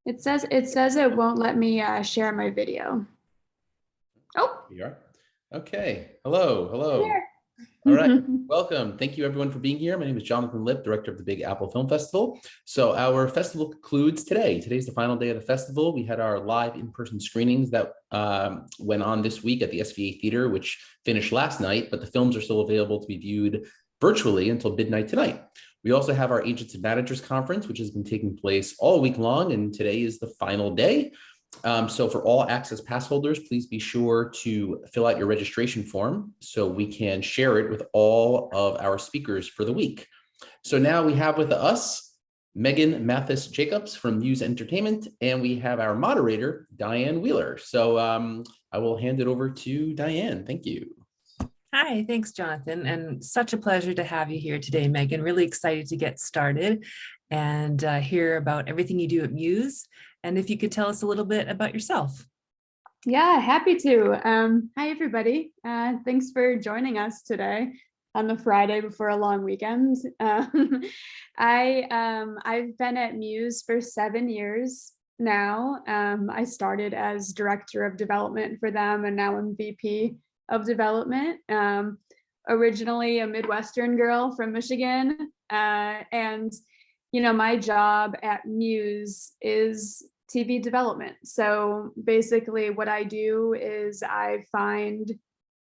It says it won't let me share my video. Oh, Here you are. Okay. Hello. Hello. there. All right. Welcome. Thank you, everyone, for being here. My name is Jonathan Lipp, director of the Big Apple Film Festival. So our festival concludes today. Today's the final day of the festival. We had our live in-person screenings that went on this week at the SVA Theater, which finished last night, but the films are still available to be viewed virtually until midnight tonight. We also have our Agents and Managers Conference, which has been taking place all week long, and today is the final day. So for all access pass holders, please be sure to fill out your registration form so we can share it with all of our speakers for the week. So now we have with us Meghan Mathis Jacobs from Muse Entertainment, and we have our moderator, Diane Wheeler. So I will hand it over to Diane. Thank you. Hi, thanks, Jonathan. And such a pleasure to have you here today, Meghan. Really excited to get started and hear about everything you do at Muse. And if you could tell us a little bit about yourself. Yeah, happy to. Hi, everybody. Thanks for joining us today on the Friday before a long weekend. I've been at Muse for 7 years now. I started as director of development for them, and now I'm VP of development. Originally a Midwestern girl from Michigan. And, you know, my job at Muse is TV development. So basically what I do is I find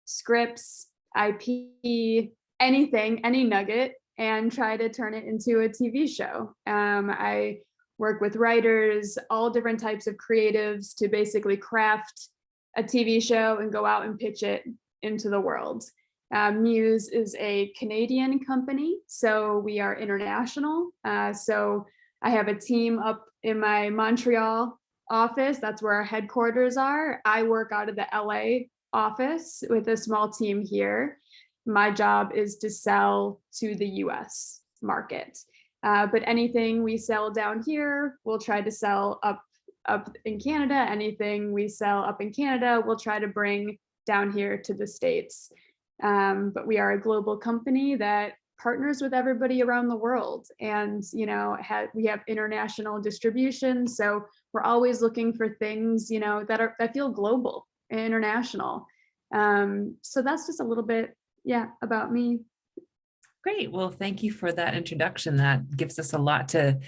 scripts, IP, anything, any nugget, and try to turn it into a TV show. I work with writers, all different types of creatives to basically craft a TV show and go out and pitch it into the world. Muse is a Canadian company, so we are international. So I have a team up in my Montreal office. That's where our headquarters are. I work out of the LA office with a small team here. My job is to sell to the US market. But anything we sell down here, we'll try to sell up in Canada. Anything we sell up in Canada, we'll try to bring down here to the States. But we are a global company that partners with everybody around the world, and you know, we have international distribution, so we're always looking for things, you know, that feel global and international. So that's just a little bit, yeah, about me. Great. Well, thank you for that introduction. That gives us a lot to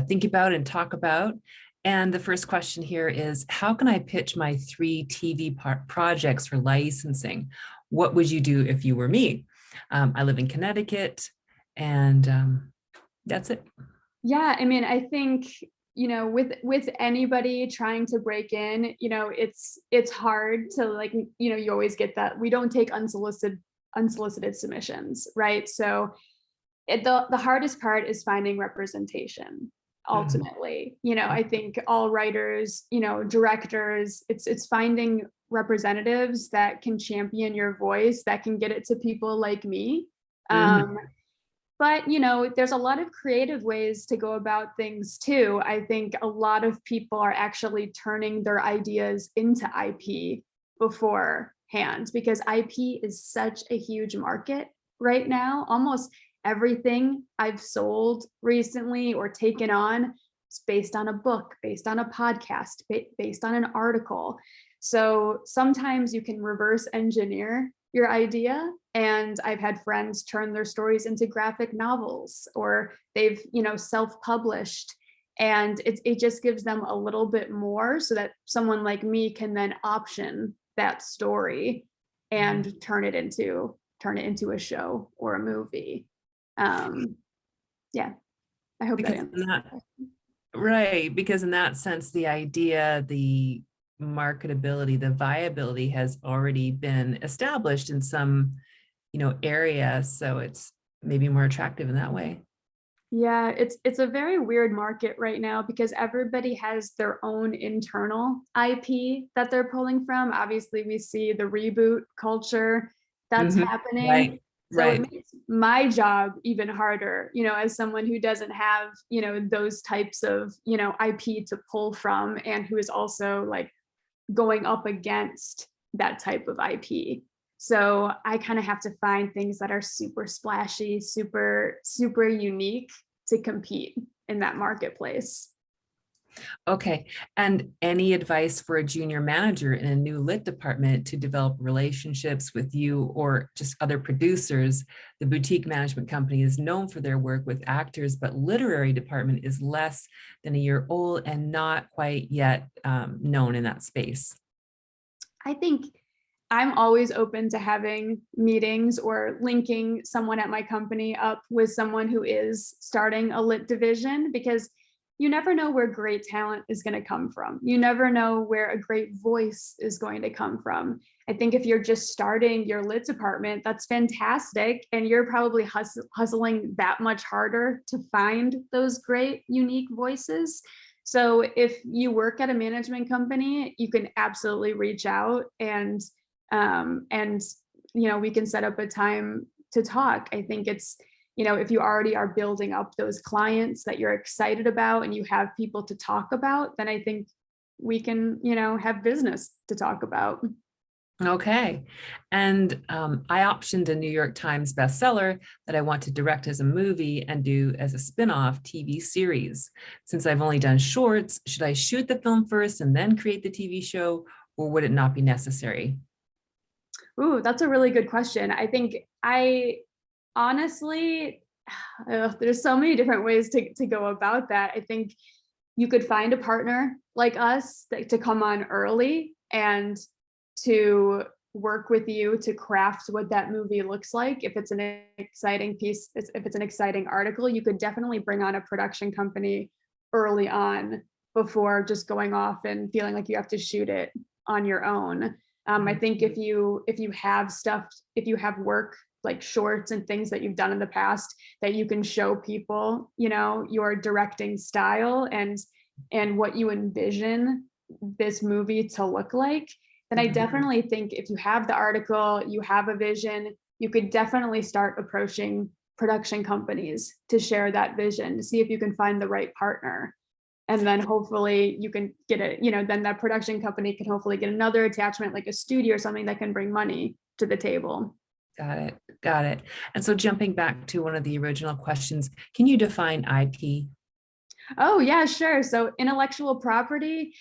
think about and talk about. And the first question here is, how can I pitch my 3 TV projects for licensing? What would you do if you were me? I live in Connecticut, and that's it. Yeah, I mean, I think, you know, with anybody trying to break in, you know, it's hard to, like, you know, you always get that we don't take unsolicited submissions, right? So the hardest part is finding representation. Ultimately, you know, I think all writers, you know, directors, it's finding representatives that can champion your voice, that can get it to people like me. But, you know, there's a lot of creative ways to go about things too. I think a lot of people are actually turning their ideas into IP beforehand, because IP is such a huge market right now. Almost everything I've sold recently or taken on is based on a book, based on a podcast, based on an article. So sometimes you can reverse engineer your idea. And I've had friends turn their stories into graphic novels, or they've, you know, self-published. And it just gives them a little bit more so that someone like me can then option that story and turn it into a show or a movie. Yeah, I hope that answers that question. Right, because in that sense, the idea, the marketability, the viability has already been established in some, you know, area, so it's maybe more attractive in that way. Yeah, it's a very weird market right now because everybody has their own internal IP that they're pulling from. Obviously, we see the reboot culture that's happening. Right. So it makes my job even harder, you know, as someone who doesn't have, you know, those types of, you know, IP to pull from, and who is also like going up against that type of IP. So I kind of have to find things that are super splashy, super unique to compete in that marketplace. Okay. And any advice for a junior manager in a new lit department to develop relationships with you or just other producers? The boutique management company is known for their work with actors, but literary department is less than a year old and not quite yet known in that space. I think I'm always open to having meetings or linking someone at my company up with someone who is starting a lit division, because you never know where great talent is going to come from. You never know where a great voice is going to come from. I think if you're just starting your lit department, that's fantastic. And you're probably hustling that much harder to find those great, unique voices. So if you work at a management company, you can absolutely reach out and we can set up a time to talk. I think it's, if you already are building up those clients that you're excited about and you have people to talk about, then I think we can, have business to talk about. Okay. And I optioned a New York Times bestseller that I want to direct as a movie and do as a spin-off TV series. Since I've only done shorts, should I shoot the film first and then create the TV show, or would it not be necessary? Ooh, that's a really good question. I think honestly, there's so many different ways to go about that. I think you could find a partner like us to come on early and to work with you to craft what that movie looks like. If it's an exciting piece, if it's an exciting article, you could definitely bring on a production company early on before just going off and feeling like you have to shoot it on your own. I think if you have work like shorts and things that you've done in the past that you can show people, your directing style and what you envision this movie to look like, then I definitely think if you have the article, you have a vision, you could definitely start approaching production companies to share that vision, to see if you can find the right partner. And then hopefully you can get it, then that production company can hopefully get another attachment like a studio or something that can bring money to the table. Got it. Got it. And so jumping back to one of the original questions, can you define IP? Oh, yeah, sure. So intellectual property,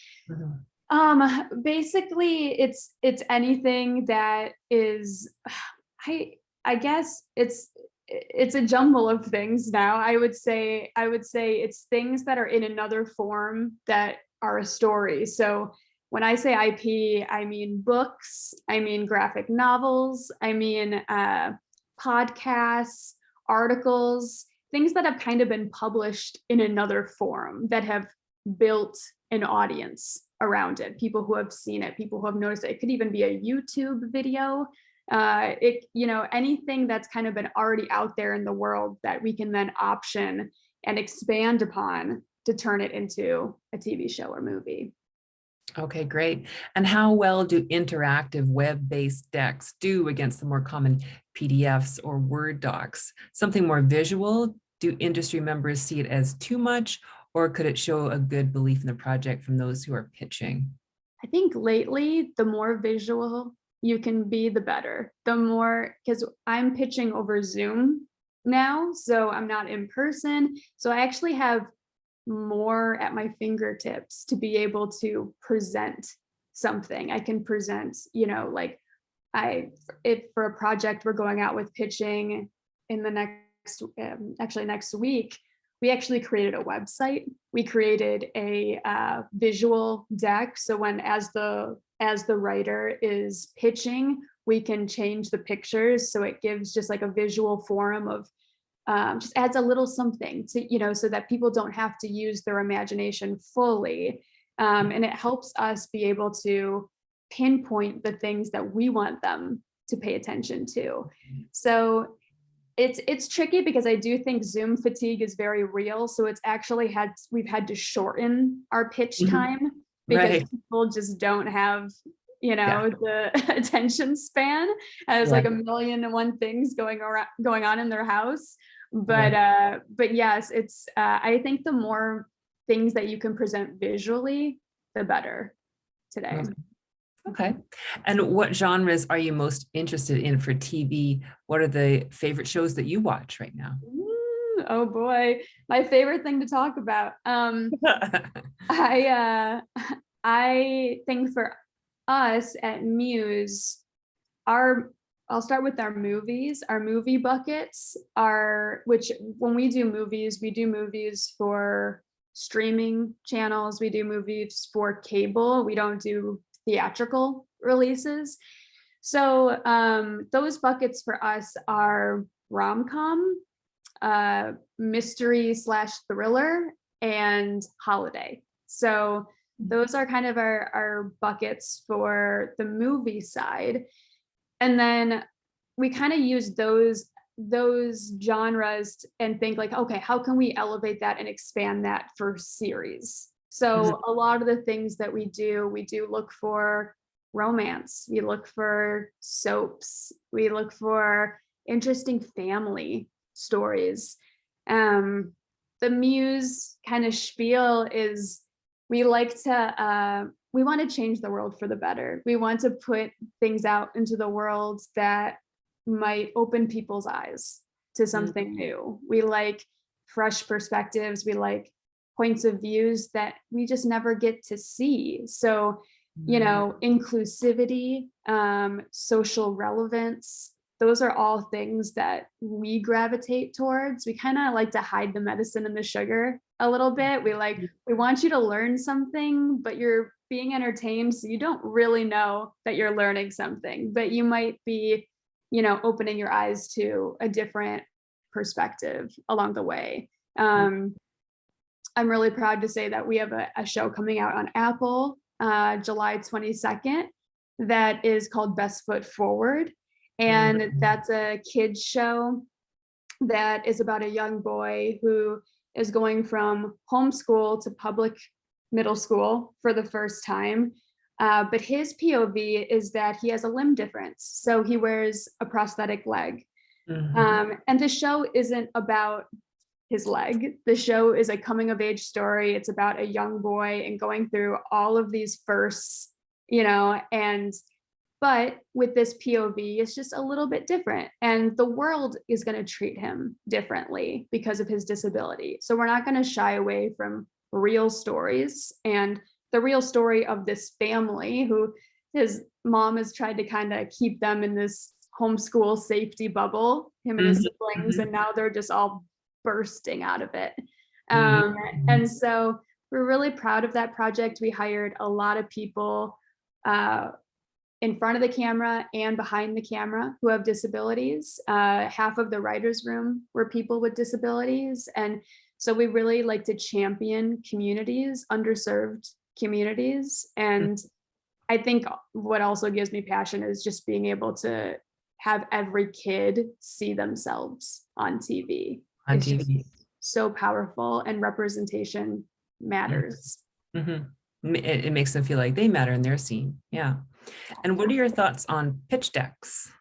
basically it's anything that is, I guess it's a jumble of things now. I would say it's things that are in another form that are a story. So when I say IP, I mean books, I mean graphic novels, I mean podcasts, articles, things that have kind of been published in another form that have built an audience around it, people who have seen it, people who have noticed it. It could even be a YouTube video. Anything that's kind of been already out there in the world that we can then option and expand upon to turn it into a TV show or movie. Okay, great. And how well do interactive web-based decks do against the more common PDFs or Word docs? Something more visual? Do industry members see it as too much, or could it show a good belief in the project from those who are pitching? I think lately, the more visual you can be, the better. The more, because I'm pitching over Zoom now, so I'm not in person. So I actually have more at my fingertips to be able to present something. I can present, if for a project we're going out with pitching in the next week, we actually created a website. We created a visual deck. So as the writer is pitching, we can change the pictures. So it gives just like a visual forum of just adds a little something to, so that people don't have to use their imagination fully. And it helps us be able to pinpoint the things that we want them to pay attention to. So it's tricky because I do think Zoom fatigue is very real. So it's actually we've had to shorten our pitch time because people just don't have, the attention span as like a million and one things going on in their house. But yes, it's I think the more things that you can present visually, the better today. Okay. And what genres are you most interested in for TV? What are the favorite shows that you watch right now? Oh boy, my favorite thing to talk about. I I think for us at Muse, I'll start with our movies. Our movie buckets are, which when we do movies for streaming channels, we do movies for cable. We don't do theatrical releases. So those buckets for us are rom-com, mystery / thriller, and holiday. So those are kind of our buckets for the movie side. And then we kind of use those genres and think like, okay, how can we elevate that and expand that for series? So a lot of the things that we do look for romance, we look for soaps, we look for interesting family stories. The Muse kind of spiel is we want to change the world for the better. We want to put things out into the world that might open people's eyes to something new. We like fresh perspectives. We like points of views that we just never get to see. So, inclusivity, social relevance, those are all things that we gravitate towards. We kind of like to hide the medicine and the sugar a little bit. We want you to learn something, but you're being entertained, so you don't really know that you're learning something, but you might be, opening your eyes to a different perspective along the way. I'm really proud to say that we have a show coming out on Apple, July 22nd, that is called Best Foot Forward. And that's a kids show that is about a young boy who is going from homeschool to public middle school for the first time. But his POV is that he has a limb difference. So he wears a prosthetic leg. And the show isn't about his leg. The show is a coming of age story. It's about a young boy and going through all of these firsts, but with this POV, it's just a little bit different. And the world is going to treat him differently because of his disability. So we're not going to shy away from real stories. And the real story of this family who his mom has tried to kind of keep them in this homeschool safety bubble, him and his siblings, and now they're just all bursting out of it. And so we're really proud of that project. We hired a lot of people in front of the camera and behind the camera who have disabilities. Half of the writers' room were people with disabilities. And so we really like to champion communities, underserved communities. And I think what also gives me passion is just being able to have every kid see themselves on TV. It's just so powerful, and representation matters. It makes them feel like they matter and they're seen. Yeah. And what are your thoughts on pitch decks?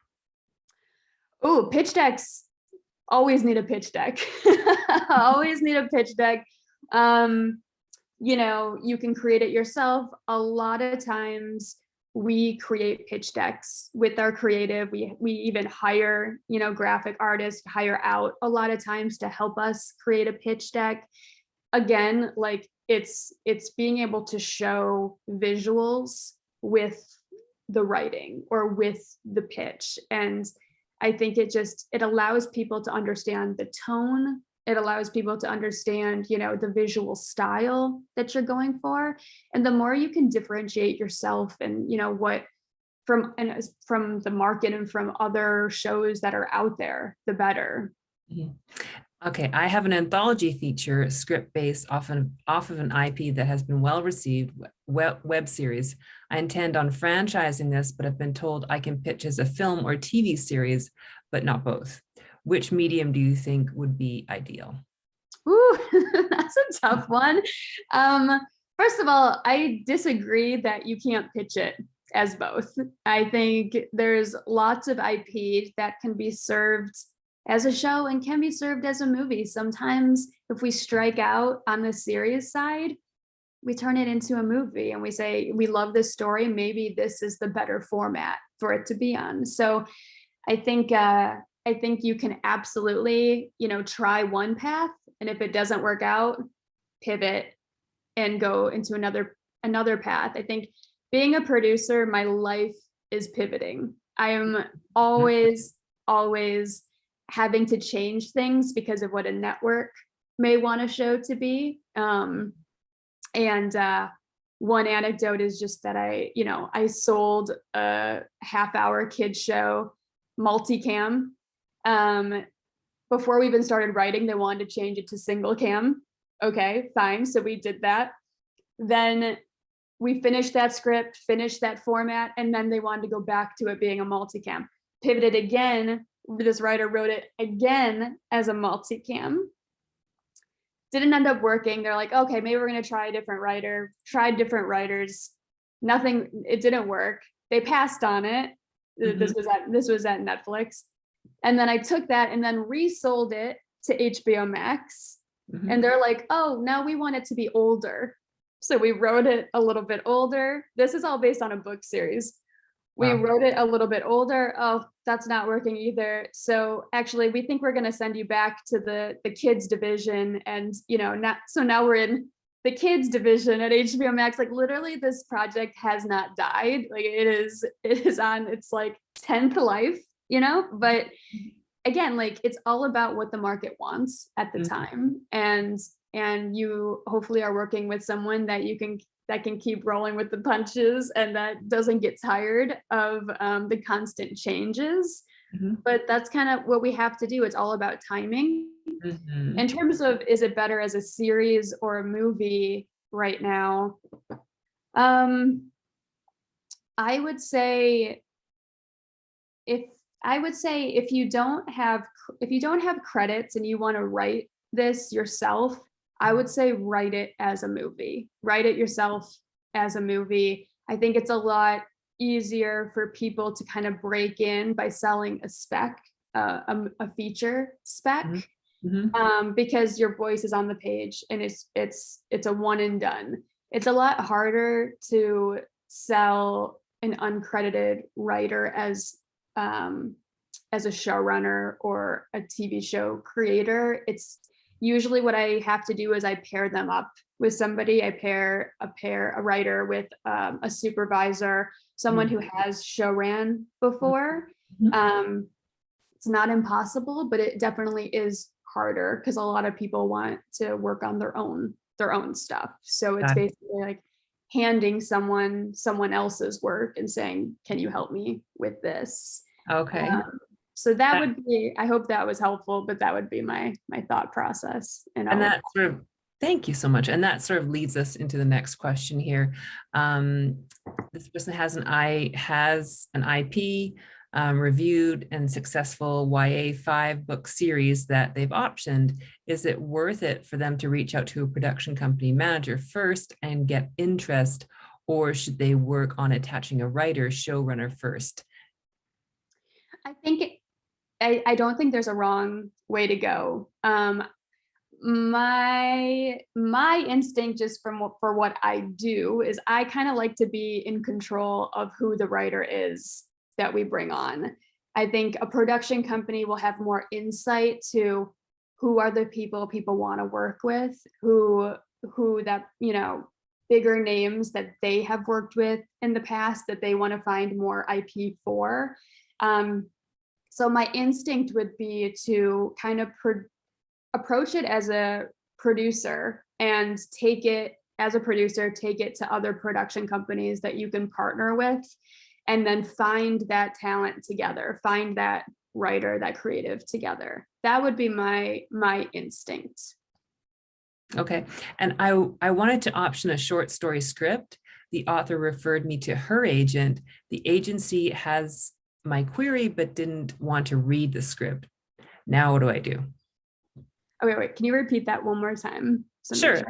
Oh, pitch decks. Always need a pitch deck. Always need a pitch deck. You can create it yourself. A lot of times we create pitch decks with our creative. We even hire, graphic artists, hire out a lot of times to help us create a pitch deck. Again, like it's being able to show visuals with the writing or with the pitch. And I think it allows people to understand the tone. It allows people to understand, the visual style that you're going for. And the more you can differentiate yourself and, from the market and from other shows that are out there, the better. Okay, I have an anthology feature script based off of an IP that has been well received, web series. I intend on franchising this, but I've been told I can pitch as a film or TV series, but not both. Which medium do you think would be ideal? Ooh, that's a tough one. First of all, I disagree that you can't pitch it as both. I think there's lots of IP that can be served as a show and can be served as a movie. Sometimes if we strike out on the series side, we turn it into a movie and we say, we love this story. Maybe this is the better format for it to be on. So I think I think you can absolutely, try one path, and if it doesn't work out, pivot and go into another path. I think being a producer, my life is pivoting. I am always having to change things because of what a network may want a show to be. One anecdote is just that I sold a half-hour kids show multicam. Before we even started writing, they wanted to change it to single cam. Okay, fine. So we did that. Then we finished that script, finished that format, and then they wanted to go back to it being a multicam. Pivoted again. This writer wrote it again as a multicam. Didn't end up working. They're like, okay, maybe we're going to try a different writer. Tried different writers. Nothing, it didn't work. They passed on it. This was at Netflix. And then I took that and then resold it to HBO Max. And they're like, oh, now we want it to be older. So we wrote it a little bit older. This is all based on a book series. We wrote it a little bit older. Oh, that's not working either. So actually, we think we're going to send you back to the kids division. And, so now we're in the kids division at HBO Max. Like literally this project has not died. Like it is on its like 10th life, but again, like it's all about what the market wants at the time. And you hopefully are working with someone that can keep rolling with the punches and that doesn't get tired of the constant changes. But that's kind of what we have to do. It's all about timing. In terms of, is it better as a series or a movie right now? I would say if you don't have credits and you want to write this yourself, I would say write it as a movie. Write it yourself as a movie. I think it's a lot easier for people to kind of break in by selling a spec, a feature spec, because your voice is on the page and it's a one and done. It's a lot harder to sell an uncredited writer as a showrunner or a TV show creator. It's usually what I have to do is I pair them up with somebody. I pair a writer with a supervisor, someone who has show ran before. It's not impossible, but it definitely is harder because a lot of people want to work on their own stuff. So it's basically like handing someone else's work and saying, can you help me with this? Okay. So that would be, I hope that was helpful, but that would be my thought process. And that sort of, thank you so much. And that sort of leads us into the next question here. This person has an IP reviewed and successful YA 5-book series that they've optioned. Is it worth it for them to reach out to a production company manager first and get interest, or should they work on attaching a writer showrunner first? I don't think there's a wrong way to go. My instinct just for what I do is I kind of like to be in control of who the writer is that we bring on. I think a production company will have more insight to who are the people want to work with, who that, bigger names that they have worked with in the past that they want to find more IP for. So my instinct would be to kind of approach it as a producer and take it to other production companies that you can partner with, and then find that talent together, find that writer, that creative together. That would be my instinct. Okay. And I wanted to option a short story script. The author referred me to her agent. The agency has my query, but didn't want to read the script. Now, what do I do? Okay, wait, can you repeat that one more time? Sure.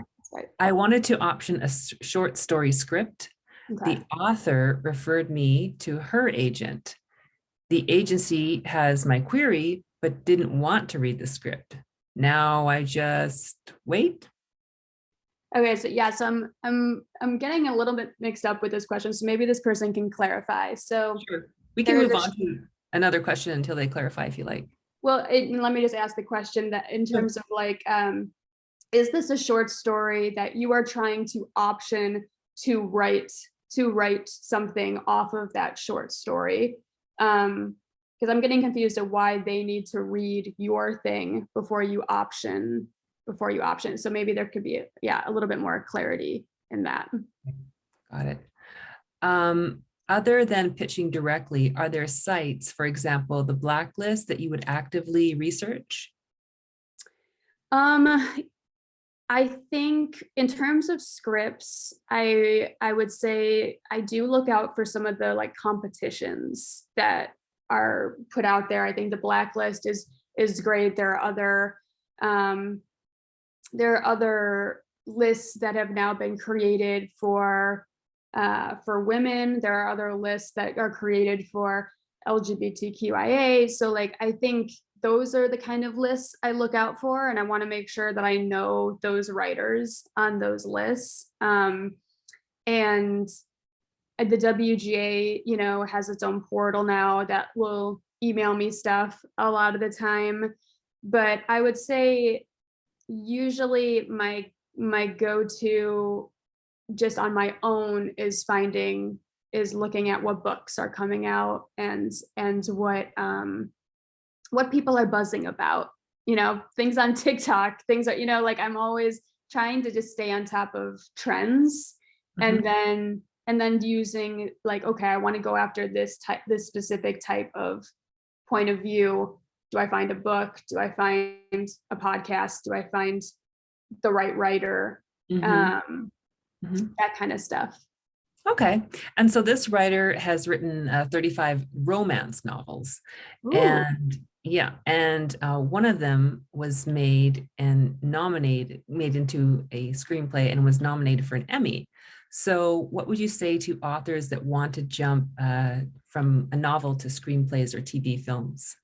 I wanted to option a short story script. Okay. The author referred me to her agent. The agency has my query, but didn't want to read the script. Now I just wait. Okay, so yeah, so I'm getting a little bit mixed up with this question, so maybe this person can clarify. So sure. We can move on to another question until they clarify if you like. Well, let me just ask the question that in terms of like, is this a short story that you are trying to option to write something off of that short story? Because I'm getting confused of why they need to read your thing before you option. So maybe there could be a little bit more clarity in that. Got it. Other than pitching directly, are there sites, for example, the Blacklist, that you would actively research? I think in terms of scripts, I would say I do look out for some of the like competitions that are put out there. I think the Blacklist is great. There are other lists that have now been created for women. There are other lists that are created for LGBTQIA. So like, I think those are the kind of lists I look out for, and I want to make sure that I know those writers on those lists. And the WGA, you know, has its own portal now that will email me stuff a lot of the time. But I would say usually my go-to just on my own is looking at what books are coming out and what people are buzzing about, you know, things on TikTok, things are, you know, like I'm always trying to just stay on top of trends. And then using like, okay, I want to go after this specific type of point of view. Do I find a book? Do I find a podcast? Do I find the right writer? That kind of stuff. Okay. And so this writer has written 35 romance novels. Ooh. And one of them was made into a screenplay and was nominated for an Emmy. So what would you say to authors that want to jump from a novel to screenplays or TV films?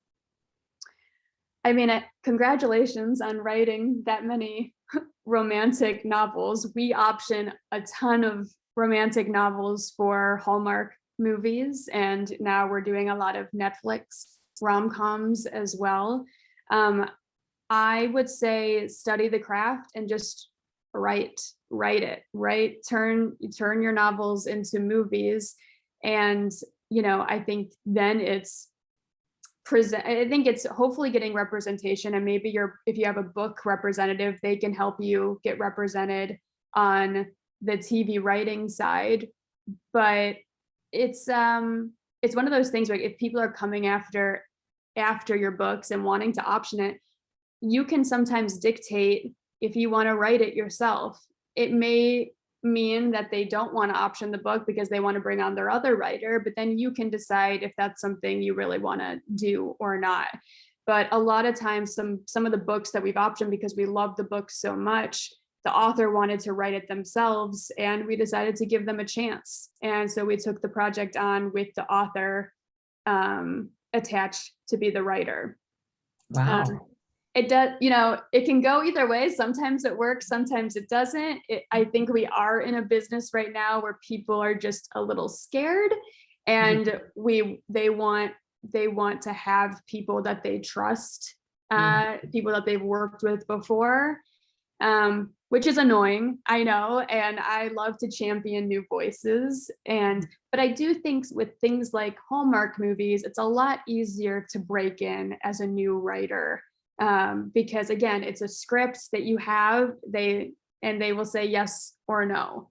I mean, congratulations on writing that many romantic novels. We option a ton of romantic novels for Hallmark movies, and now we're doing a lot of Netflix rom-coms as well. I would say study the craft and just write it. Turn your novels into movies, and you know, I think then it's hopefully getting representation, and maybe if you have a book representative, they can help you get represented on the TV writing side. But it's one of those things where if people are coming after your books and wanting to option it, you can sometimes dictate if you want to write it yourself. It may mean that they don't want to option the book because they want to bring on their other writer, but then you can decide if that's something you really want to do or not. But a lot of times some of the books that we've optioned because we love the book so much, the author wanted to write it themselves, and we decided to give them a chance. And so we took the project on with the author attached to be the writer. Wow. It does, you know, it can go either way. Sometimes it works, sometimes it doesn't. I think we are in a business right now where people are just a little scared, and they want to have people that they trust, people that they've worked with before, which is annoying, I know, and I love to champion new voices. But I do think with things like Hallmark movies, it's a lot easier to break in as a new writer. Because again, it's a script that you have, they will say yes or no.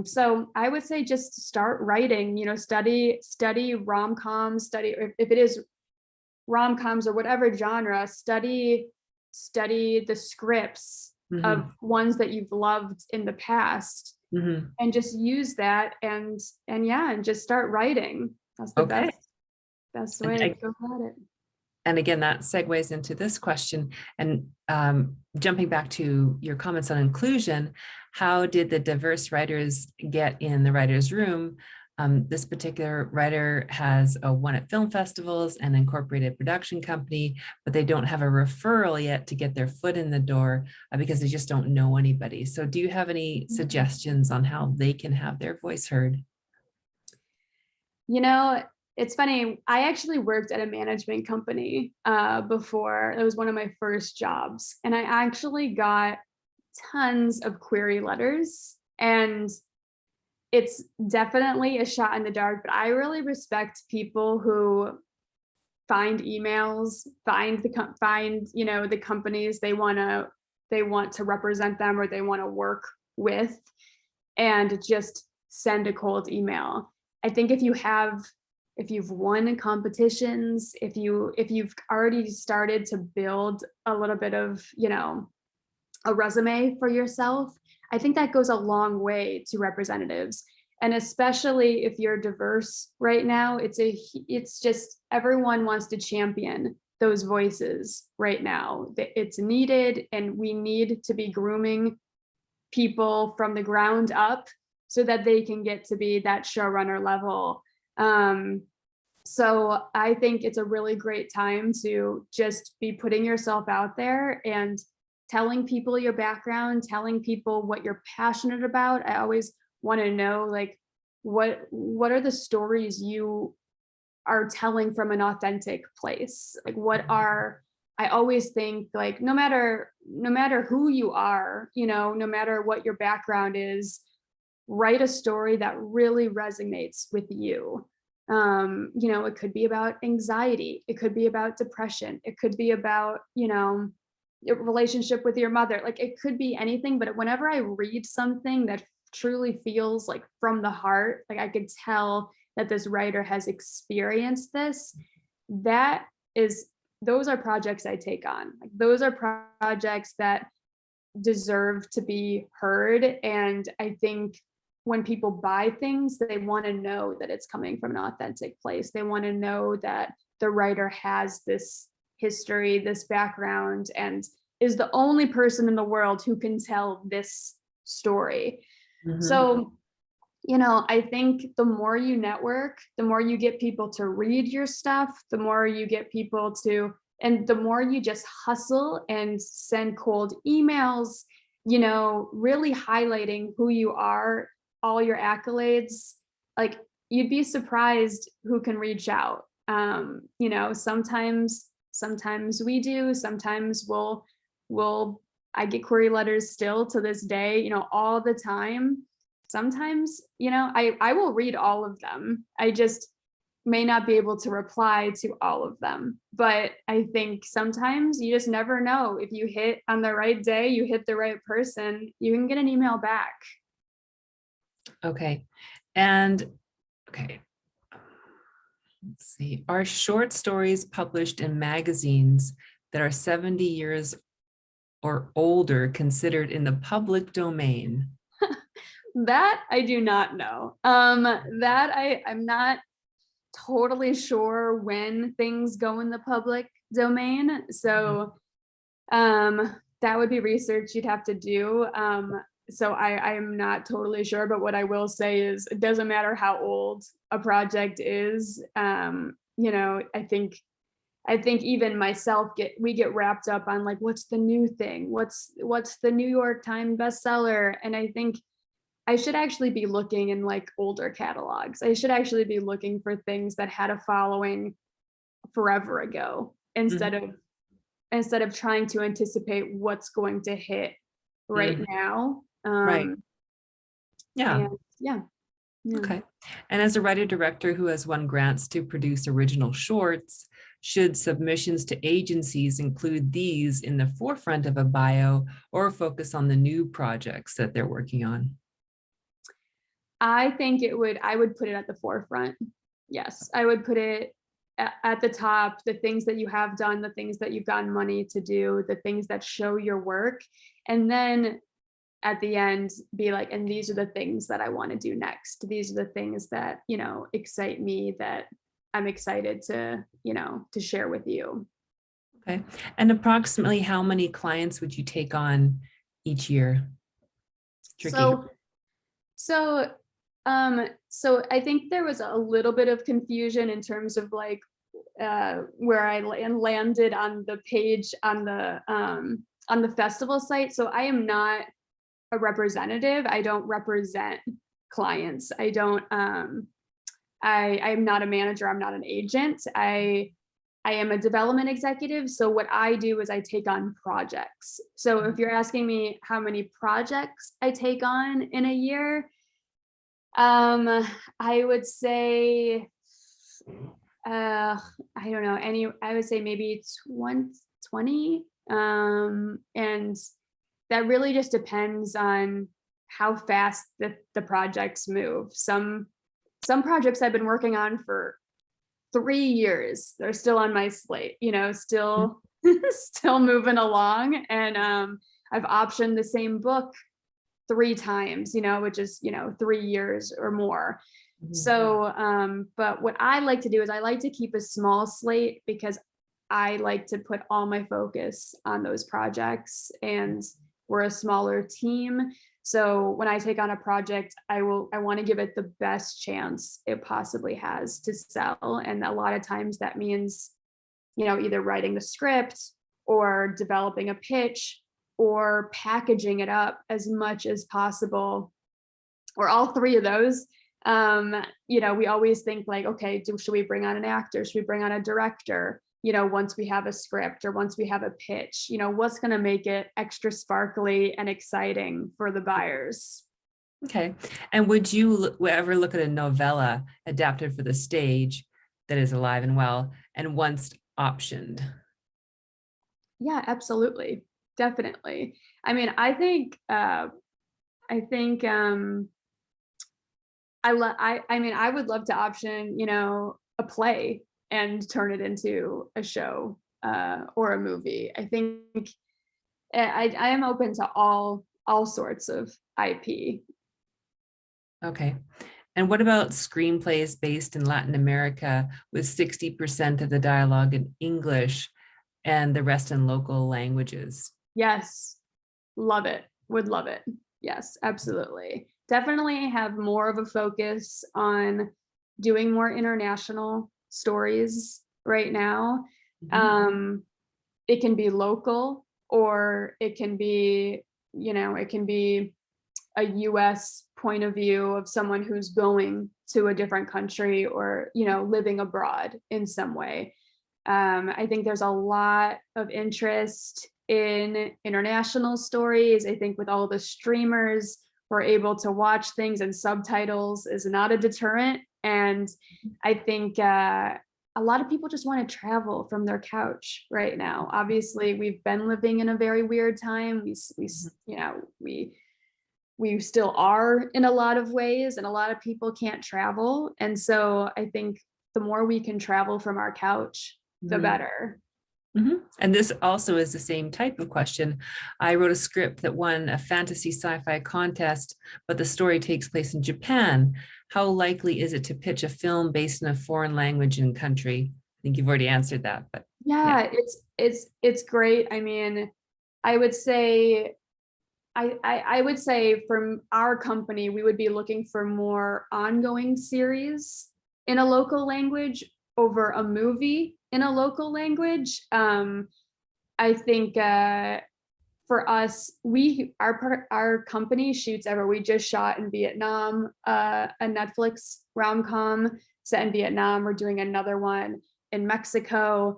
So I would say just start writing, you know, study rom-coms, if it is rom-coms or whatever genre, study the scripts of ones that you've loved in the past, and just use that and just start writing. That's the best way to go about it. And again, that segues into this question. And jumping back to your comments on inclusion, how did the diverse writers get in the writer's room? This particular writer has won at film festivals and incorporated production company, but they don't have a referral yet to get their foot in the door because they just don't know anybody. So do you have any suggestions on how they can have their voice heard? You know, it's funny, I actually worked at a management company before. It was one of my first jobs, and I actually got tons of query letters, and it's definitely a shot in the dark, but I really respect people who find emails, find the companies they want to represent them or they want to work with, and just send a cold email. I think if you've won competitions, if you've already started to build a little bit of, a resume for yourself, I think that goes a long way to representatives. And especially if you're diverse right now, it's just everyone wants to champion those voices right now. It's needed, and we need to be grooming people from the ground up so that they can get to be that showrunner level. So I think it's a really great time to just be putting yourself out there and telling people your background, telling people what you're passionate about. I always want to know, like, what are the stories you are telling from an authentic place? Like, I always think, like, no matter who you are, no matter what your background is, write a story that really resonates with you. It could be about anxiety, it could be about depression, it could be about, your relationship with your mother. Like, it could be anything, but whenever I read something that truly feels like from the heart, like I could tell that this writer has experienced this, those are projects I take on. Like, those are projects that deserve to be heard. And I think when people buy things, they want to know that it's coming from an authentic place. They want to know that the writer has this history, this background, and is the only person in the world who can tell this story. Mhm. So, I think the more you network, the more you get people to read your stuff, the more you get people and the more you just hustle and send cold emails, really highlighting who you are, all your accolades. Like, you'd be surprised who can reach out. Sometimes we do, sometimes I get query letters still to this day, all the time. Sometimes, I will read all of them. I just may not be able to reply to all of them. But I think sometimes you just never know. If you hit on the right day, you hit the right person, you can get an email back. Okay. And okay. Let's see. Are short stories published in magazines that are 70 years or older considered in the public domain? That I do not know. I'm not totally sure when things go in the public domain. So that would be research you'd have to do. So I'm not totally sure, but what I will say is it doesn't matter how old a project is. I think even myself we get wrapped up on, like, what's the new thing? What's the New York Times bestseller? And I think I should actually be looking in, like, older catalogs. I should actually be looking for things that had a following forever ago instead of trying to anticipate what's going to hit right now. Right. Yeah. And yeah. Okay. And as a writer-director who has won grants to produce original shorts, should submissions to agencies include these in the forefront of a bio or focus on the new projects that they're working on? I think I would put it at the forefront. Yes, I would put it at the top, the things that you have done, the things that you've gotten money to do, the things that show your work. And then at the end, be like, and these are the things that I want to do next. These are the things that, excite me, that I'm excited to share with you. Okay. And approximately how many clients would you take on each year? Tricky. So I think there was a little bit of confusion in terms of, like, where I landed on the page on the festival site. So I am not a representative. I don't represent clients. I I'm not a manager, I'm not an agent. I am a development executive. So what I do is I take on projects. So if you're asking me how many projects I take on in a year, I would say, I don't know, I would say maybe 20. And that really just depends on how fast the projects move. Some projects I've been working on for 3 years, they're still on my slate, still still moving along. And I've optioned the same book 3 times, which is 3 years or more. So but what I like to do is I like to keep a small slate, because I like to put all my focus on those projects, and we're a smaller team. So when I take on a project, I want to give it the best chance it possibly has to sell. And a lot of times that means, either writing the script or developing a pitch or packaging it up as much as possible, or all 3 of those. We always think like, okay, should we bring on an actor? Should we bring on a director? Once we have a script or once we have a pitch, what's going to make it extra sparkly and exciting for the buyers? Okay. And would you ever look at a novella adapted for the stage that is alive and well and once optioned? Yeah, absolutely. Definitely. I mean, I think I would love to option, a play and turn it into a show or a movie. I think I am open to all sorts of IP. Okay. And what about screenplays based in Latin America with 60% of the dialogue in English and the rest in local languages? Yes, love it. Would love it. Yes, absolutely. Definitely have more of a focus on doing more international stories right now. It can be local, or it can be, a US point of view of someone who's going to a different country, or, living abroad in some way. I think there's a lot of interest in international stories. I think with all the streamers, we're able to watch things, and subtitles is not a deterrent. And I think a lot of people just want to travel from their couch right now. Obviously, we've been living in a very weird time. We still are in a lot of ways, and a lot of people can't travel. And so I think the more we can travel from our couch, the better. And this also is the same type of question. I wrote a script that won a fantasy sci-fi contest, but the story takes place in Japan. How likely is it to pitch a film based in a foreign language and country? I think you've already answered that, but yeah. It's great. I mean, I would say from our company, we would be looking for more ongoing series in a local language over a movie in a local language. I think for us, our company shoots ever. We just shot in Vietnam, a Netflix rom-com set in Vietnam. We're doing another one in Mexico.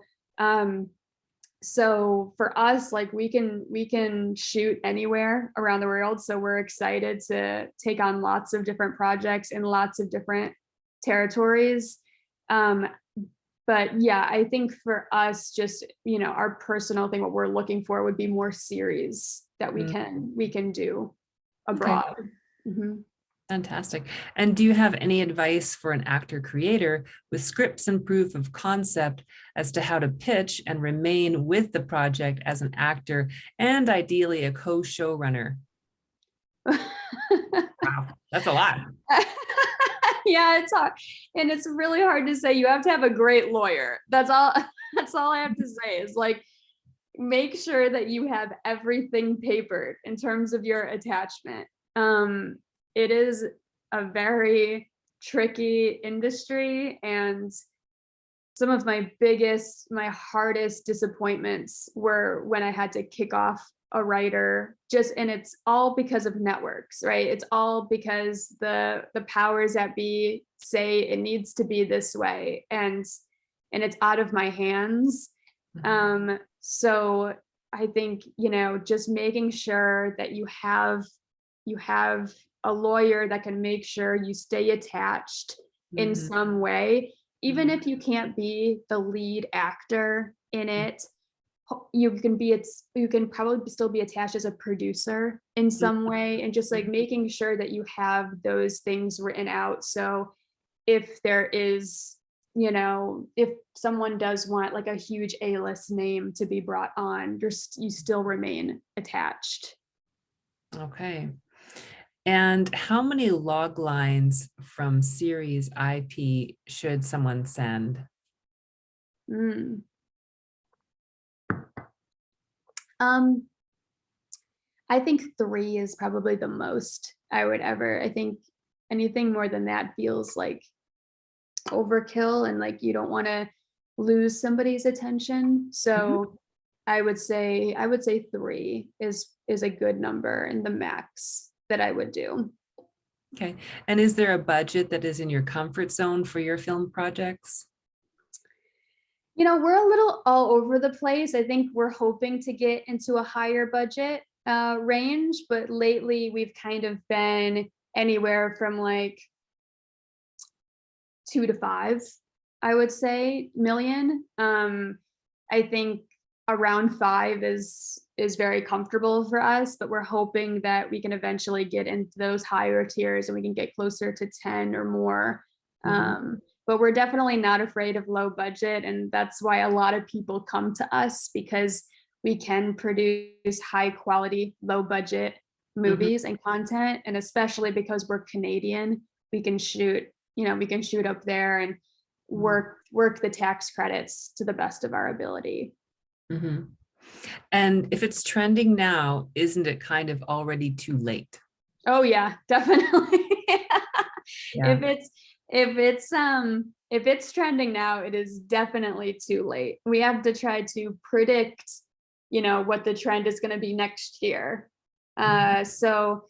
So for us, like we can shoot anywhere around the world. So we're excited to take on lots of different projects in lots of different territories. But yeah, I think for us, just, our personal thing, what we're looking for would be more series that we can do abroad. Okay. Fantastic. And do you have any advice for an actor creator with scripts and proof of concept as to how to pitch and remain with the project as an actor and ideally a co-showrunner? Wow, that's a lot. Yeah, it's hard. And it's really hard to say. You have to have a great lawyer. That's all I have to say is like, make sure that you have everything papered in terms of your attachment. It is a very tricky industry, and some of my hardest disappointments were when I had to kick off a writer, and it's all because of networks, right? It's all because the powers that be say it needs to be this way, and it's out of my hands. So I think, just making sure that you have a lawyer that can make sure you stay attached in some way, even if you can't be the lead actor in it. You can probably still be attached as a producer in some way, and just like making sure that you have those things written out. So if there is, if someone does want like a huge A-list name to be brought on, you still remain attached. Okay. And how many log lines from series IP should someone send? I think 3 is probably the most I would ever. I think anything more than that feels like overkill, and like you don't want to lose somebody's attention. So I would say 3 is a good number and the max that I would do. Okay. And is there a budget that is in your comfort zone for your film projects? We're a little all over the place. I think we're hoping to get into a higher budget range, but lately we've kind of been anywhere from like 2 to 5, I would say, million. I think around 5 is very comfortable for us, but we're hoping that we can eventually get into those higher tiers and we can get closer to 10 or more. But we're definitely not afraid of low budget, and that's why a lot of people come to us, because we can produce high quality, low budget movies and content, and especially because we're Canadian, we can shoot up there and work the tax credits to the best of our ability. And if it's trending now, isn't it kind of already too late? Oh yeah, definitely. Yeah. If it's trending now, it is definitely too late. We have to try to predict, what the trend is going to be next year. So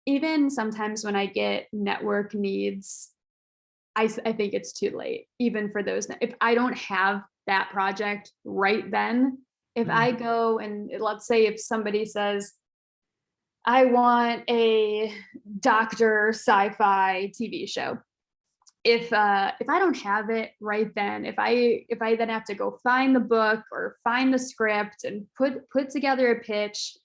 even sometimes when I get network needs, I think it's too late, even for those. If I don't have that project right then, if I go and let's say if somebody says, I want a doctor sci-fi TV show. If I don't have it right then, if I then have to go find the book or find the script and put together a pitch,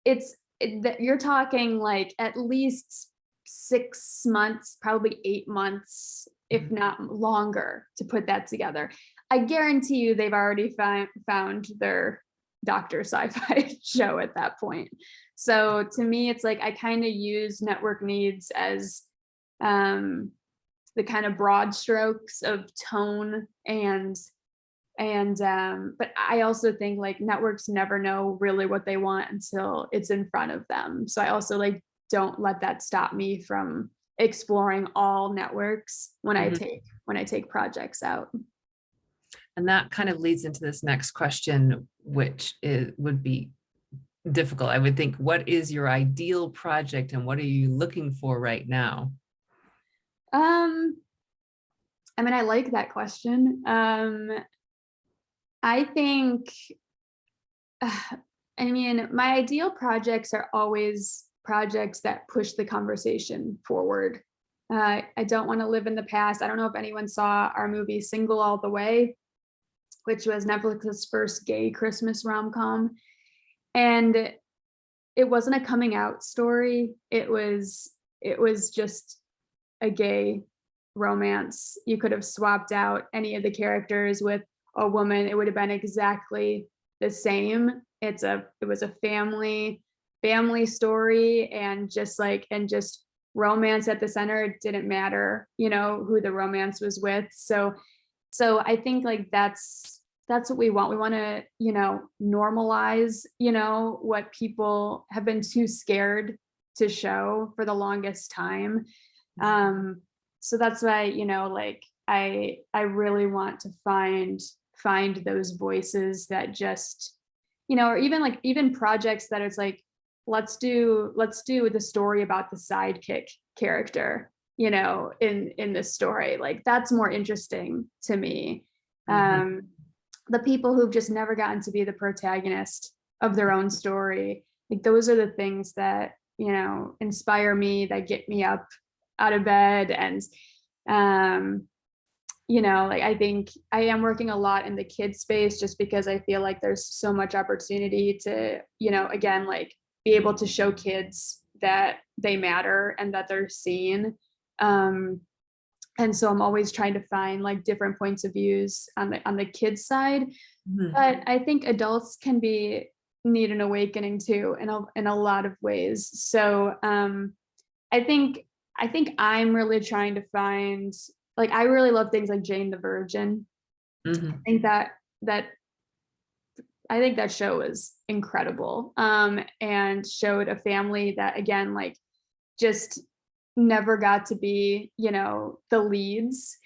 you're talking like at least 6 months, probably 8 months, if not longer, to put that together. I guarantee you they've already found their doctor sci-fi show at that point. So to me, it's like I kind of use network needs as the kind of broad strokes of tone and but I also think like networks never know really what they want until it's in front of them. So I also like don't let that stop me from exploring all networks when I take projects out. And that kind of leads into this next question, which would be difficult. I would think, what is your ideal project and what are you looking for right now? I mean, I like that question. I think, my ideal projects are always projects that push the conversation forward. I don't want to live in the past. I don't know if anyone saw our movie Single All the Way, which was Netflix's first gay Christmas rom-com. And it wasn't a coming out story. It was just a gay romance. You could have swapped out any of the characters with a woman. It would have been exactly the same. It was a family story, and just romance at the center. It didn't matter, who the romance was with. So I think like that's what we want. We want to, normalize, what people have been too scared to show for the longest time. So that's why, I really want to find those voices that just or even projects that it's like, let's do the story about the sidekick character, in this story. Like, that's more interesting to me. The people who've just never gotten to be the protagonist of their own story, like, those are the things that, inspire me, that get me up out of bed. And like, I think I am working a lot in the kids space, just because I feel like there's so much opportunity to, again, like, be able to show kids that they matter and that they're seen. And so I'm always trying to find like different points of views on the kids side. But I think adults can need an awakening too, in a lot of ways. So I think I'm really trying to find, like, I really love things like Jane the Virgin. I think that show is incredible, and showed a family that, again, like, just never got to be, the leads.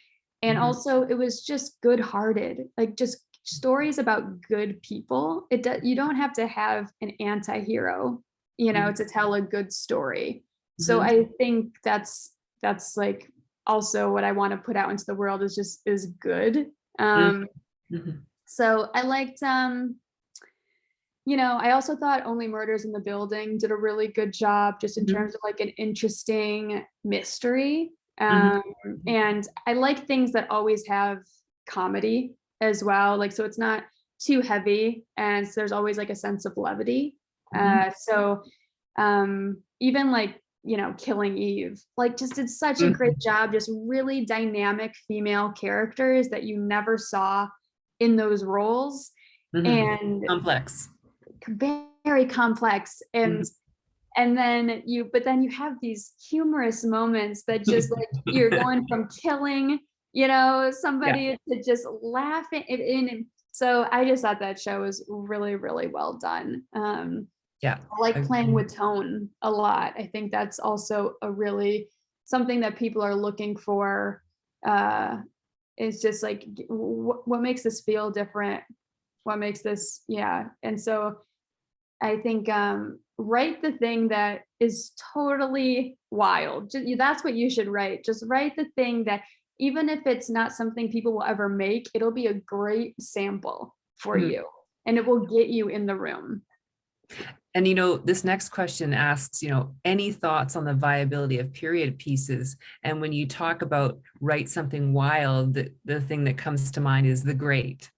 And also, it was just good-hearted, like, just stories about good people. You don't have to have an anti-hero, to tell a good story. So I think that's like also what I want to put out into the world, is good. So I liked, I also thought Only Murders in the Building did a really good job, just in terms of like an interesting mystery. And I like things that always have comedy as well. Like, so it's not too heavy, and so there's always like a sense of levity. So even like, Killing Eve, like, just did such a great job, just really dynamic female characters that you never saw in those roles. And complex, very complex. And then you have these humorous moments that just like, you're going from killing, somebody to just laughing. And so I just thought that show was really, really well done. I like playing with tone a lot. I think that's also a really something that people are looking for. It's just like, what makes this feel different? What makes this, And so I think, write the thing that is totally wild. That's what you should write. Just write the thing that, even if it's not something people will ever make, it'll be a great sample for you, and it will get you in the room. And, this next question asks, any thoughts on the viability of period pieces? And when you talk about write something wild, the thing that comes to mind is The Great.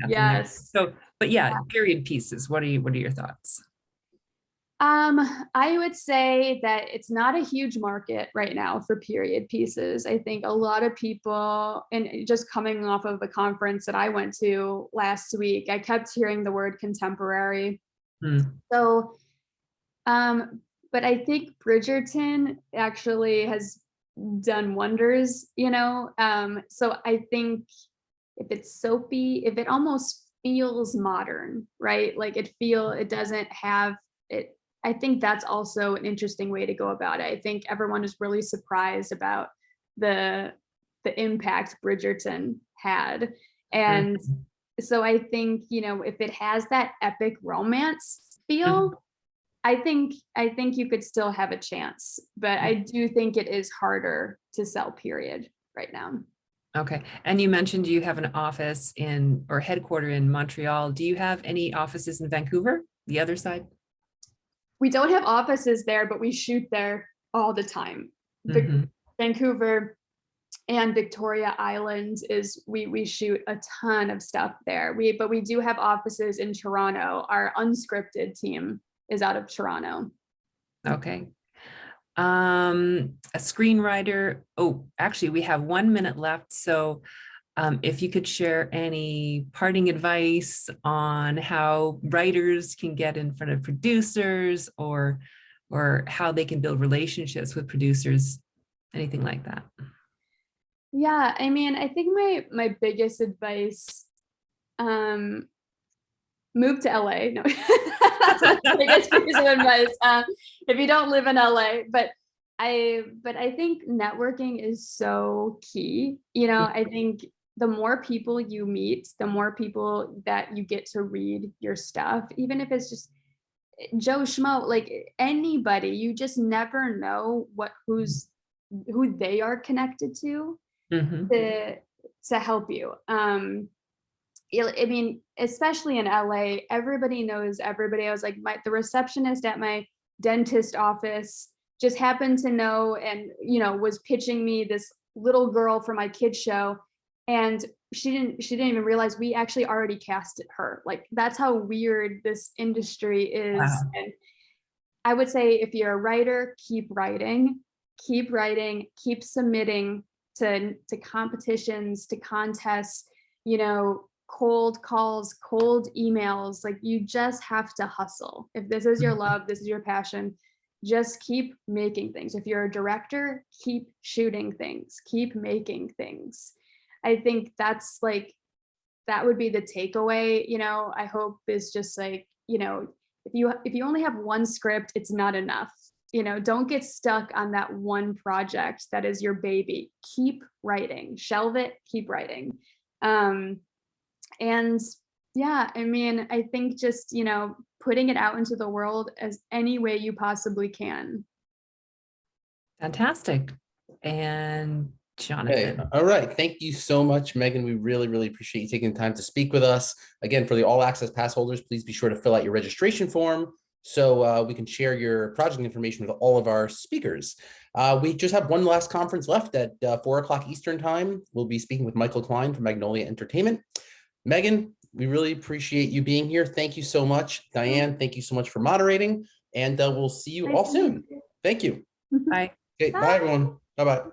Yes. So, but yeah, period pieces. What are your thoughts? I would say that it's not a huge market right now for period pieces. I think a lot of people, and just coming off of a conference that I went to last week, I kept hearing the word contemporary. So, but I think Bridgerton actually has done wonders, so I think if it's soapy, if it almost feels modern, right? Like, it doesn't have it. I think that's also an interesting way to go about it. I think everyone is really surprised about the impact Bridgerton had. And so I think, if it has that epic romance feel, I think you could still have a chance, but I do think it is harder to sell period right now. Okay. And you mentioned you have an office or headquarter in Montreal. Do you have any offices in Vancouver, the other side? We don't have offices there, but we shoot there all the time. Vancouver and Victoria Island we shoot a ton of stuff there. But we do have offices in Toronto. Our unscripted team is out of Toronto. Okay. A screenwriter. Oh, actually, we have 1 minute left. So if you could share any parting advice on how writers can get in front of producers, or how they can build relationships with producers, anything like that. Yeah, I mean, I think my biggest advice, move to LA. No, that's my biggest piece of advice. If you don't live in LA, but I think networking is so key. I think the more people you meet, the more people that you get to read your stuff, even if it's just Joe Schmo, like anybody, you just never know who they are connected to Mhm. to help you. I mean, especially in LA, everybody knows everybody. I was like, the receptionist at my dentist office just happened to know and, was pitching me this little girl for my kid show. And she didn't even realize we actually already casted her. Like, that's how weird this industry is. Wow. And I would say if you're a writer, keep writing, keep submitting to competitions, to contests, cold calls, cold emails. Like, you just have to hustle. If this is your love, this is your passion, just keep making things. If you're a director, keep shooting things, keep making things. I think that's like, that would be the takeaway, I hope is just like, if you only have one script, it's not enough. Don't get stuck on that one project that is your baby. Keep writing, shelve it, keep writing. And yeah, I mean, I think just, putting it out into the world as any way you possibly can. Fantastic. And Okay. Jonathan. All right. Thank you so much, Megan. We really, really appreciate you taking the time to speak with us. Again, for the All Access Pass holders, please be sure to fill out your registration form so we can share your project information with all of our speakers. We just have one last conference left at 4 o'clock Eastern time. We'll be speaking with Michael Klein from Magnolia Entertainment. Megan, we really appreciate you being here. Thank you so much. Diane, thank you so much for moderating, and we'll see you all soon. Thank you. Bye. Okay, bye everyone. Bye-bye.